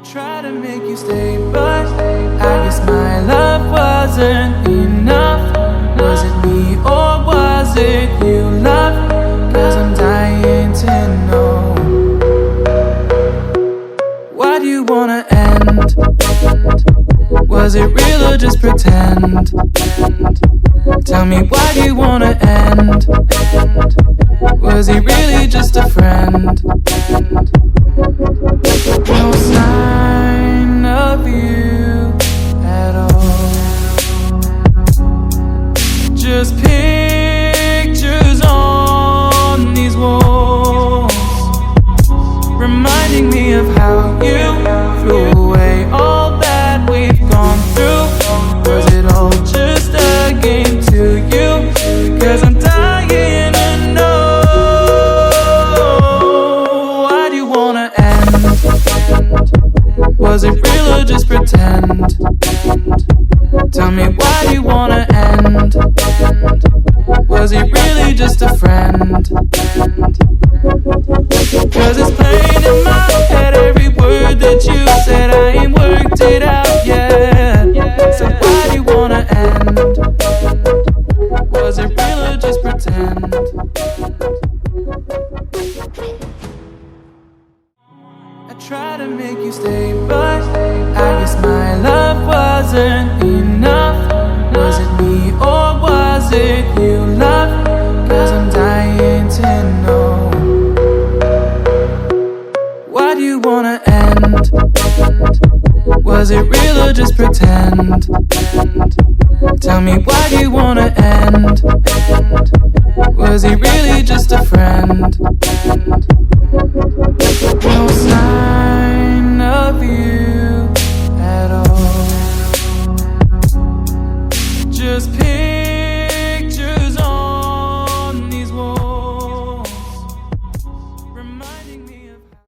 Try to make you stay, but I guess my love wasn't enough. Was it me or was it you, love? 'Cause I'm dying to know. Why do you wanna end? Was it real or just pretend? Tell me, why do you wanna end? Was he really just a friend? No sign of you at all. Just pictures on these walls, reminding me of how you threw away all that we've gone through. Was it all just a game to you? 'Cause I'm dying to know. Why do you wanna end? Was it real or just pretend? Tell me, why do you wanna end? Was he really just a friend? 'Cause it's plain in my head, every word that you said, I ain't worked it out yet. So why do you wanna end? Was it real or just pretend? I try to make you stay, but I guess my love wasn't enough. Was it me or was it you, love? 'Cause I'm dying to know. Why do you wanna end? Was it real or just pretend? Tell me, why do you wanna end? Was he really just a friend? No sign